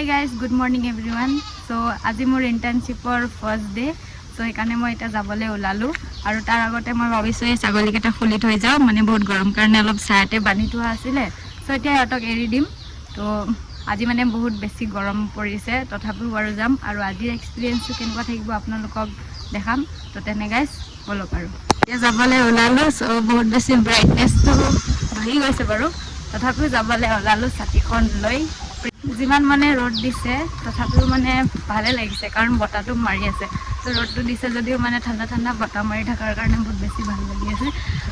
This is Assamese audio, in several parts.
Hey guys, good morning everyone. So আজি মোৰ ইন্টাৰ্নশিপৰ ফাৰ্স্ট ডে। সো সেইকাৰণে মই এটা যাবলৈ ওলালো আৰু তাৰ আগতে মই ভাবিছো এই ছাগলীকেইটা খুলি থৈ যাওঁ, মানে বহুত গৰম কাৰণে অলপ ছায়াতে বান্ধি থোৱা আছিলে। সো এতিয়া সিহঁতক এৰি দিম। তো আজি মানে বহুত বেছি গৰম পৰিছে, তথাপিও বাৰু যাম আৰু আজিৰ এক্সপিৰিয়েঞ্চটো কেনেকুৱা থাকিব আপোনালোকক দেখাম। তো তেনে গাইজ বলক আৰু এতিয়া যাবলৈ ওলালো। সো বহুত বেছি ব্ৰাইটনেছটো বাঢ়ি গৈছে বাৰু, তথাপিও যাবলৈ ওলালো ছাতিখন লৈ। যিমান মানে ৰ'দ দিছে তথাপিও মানে ভালে লাগিছে, কাৰণ বতাহটো মাৰি আছে। তো ৰ'দটো দিছে যদিও মানে ঠাণ্ডা ঠাণ্ডা বতাহ মাৰি থকাৰ কাৰণে বহুত বেছি ভাল লাগি আছে।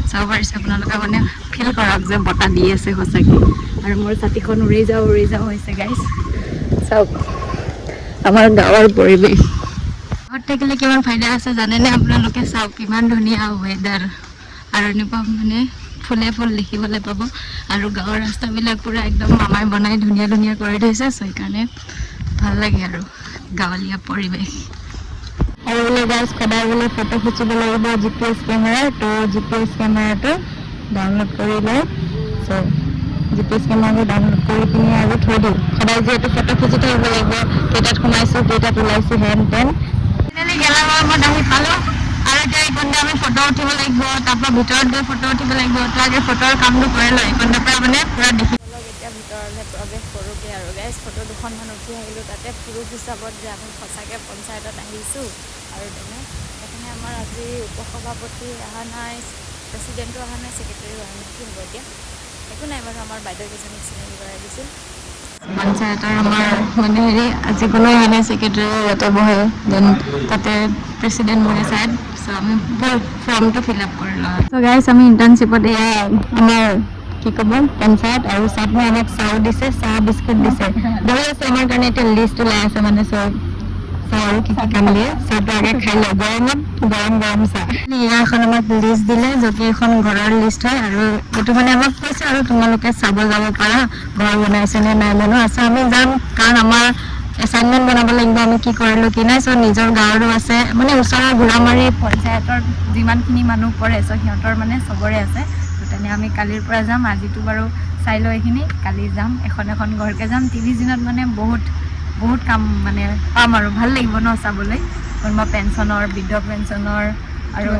চাব পাৰিছে আপোনালোকে, মানে ফিল কৰক যে বতাহ দি আছে সঁচাকৈ। আৰু মোৰ ছাতিখন উৰি যাওঁ হৈছে গাইজ। চাওক আমাৰ গাঁৱৰ পৰিৱেশ। ঘৰত থাকিলে কিমান ফাইদা আছে জানেনে আপোনালোকে? চাওক কিমান ধুনীয়া ৱেডাৰ, আৰু এনেকুৱা মানে ফুলে ফুল দেখিবলৈ পাব। আৰু গাঁৱৰ ৰাস্তাবিলাক পুৰা একদম মামাই বনাই ধুনীয়া ধুনীয়া কৰি থৈছে। চ' সেইকাৰণে ভাল লাগে আৰু গাঁৱলীয়া পৰিৱেশ। আৰু বোলে গাইজ সদায় বোলে ফটো খিচিব লাগিব GPS কেমেৰাৰ। তো GPS কেমেৰাটো ডাউনলোড কৰি লয়। চ' GPS কেমেৰাটো ডাউনলোড কৰি পিনি আৰু থৈ দিওঁ। সদায় যিহেতু ফটো খিচি থাকিব লাগিব, কেইটাত সোমাইছোঁ কেইটাত ওলাইছোঁ হেন তেন। ফাইনেলি গেলামৰমত আহি পালোঁ আৰু এতিয়া এইকণতে আমি ফটো উঠিব লাগিব। তাৰপৰা ভিতৰত গৈ ফটো উঠিব লাগিব। তো আজি ফটোৰ কামটো কৰি লয়, এইকণৰ পৰা মানে পূৰা দেখি লওক। এতিয়া ভিতৰলৈ প্ৰৱেশ কৰোঁগৈ আৰু গাইজ। ফটো দুখনমান উঠি আহিলোঁ তাতে প্ৰুফ হিচাপত যে আমি সঁচাকৈ পঞ্চায়তত আহিছোঁ। আৰু সেইকাৰণে আমাৰ আজি উপসভাপতি অহা নাই, প্ৰেচিডেণ্টো অহা নাই, ছেক্ৰেটাৰীও অহা নাই। কি হ'ব এতিয়া? একো নাই বাৰু, আমাৰ বাইদেউকেইজনীক চিনাকি কৰাই দিছিল। পঞ্চায়তৰ আমাৰ মানে আজি কোনো অহা নাই, ছেক্ৰেটাৰী ইয়াতে বহে, দেন তাতে প্ৰেচিডেণ্ট বহে চাইড। চ' আমি ফৰ্মটো ফিল আপ কৰি লওঁ। চ' গাইজ আমি ইণ্টাৰ্ণশ্বিপত এয়া আমাৰ কি ক'ব পঞ্চায়ত আৰু চাহ আমাক চাহ দিছে, চাহ বিস্কুট দিছে। বহি আছে আমাৰ কাৰণে, এতিয়া লিষ্ট ওলাই আছে মানে। চব চাহ আৰু কি কি কাম দিয়ে, চাহটো আগে খাই লওঁ। গৰমত গৰম গৰম চাহ। এয়া এখন আমাক লিষ্ট দিলে, য'ত এখন ঘৰৰ লিষ্ট হয়। আৰু এইটো মানে আমাক কৈছে আৰু তোমালোকে চাব যাব পাৰা ঘৰ বনাইছে নে নাই বনোৱা। চ' আমি যাম, কাৰণ আমাৰ এছাইনমেণ্ট বনাব লাগিব আমি কি কৰিলোঁ কি নাই। চ' নিজৰ গাঁৱৰো আছে, মানে ওচৰৰ ঘোঁৰামাৰী পঞ্চায়তৰ যিমানখিনি মানুহ পৰে, চ' সিহঁতৰ মানে চবৰে আছে। তো তেনে আমি কালিৰ পৰা যাম। আজিতো বাৰু চাই লওঁ এইখিনি, কালি যাম এখন এখন ঘৰকৈ যাম। 30 দিনত মানে বহুত কাম মানে পাম আৰু ভাল লাগিব ন চাবলৈ। কোনোবা পেঞ্চনৰ, বৃদ্ধ পেঞ্চনৰ আৰু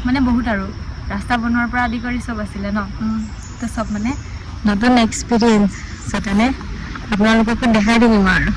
মানে বহুত আৰু ৰাস্তা বনোৱাৰ পৰা আদি কৰি চব আছিলে ন। তো চব মানে নতুন এক্সপিৰিয়েঞ্চ। চ' তেনে আপোনালোককো দেখাই দিম আৰু।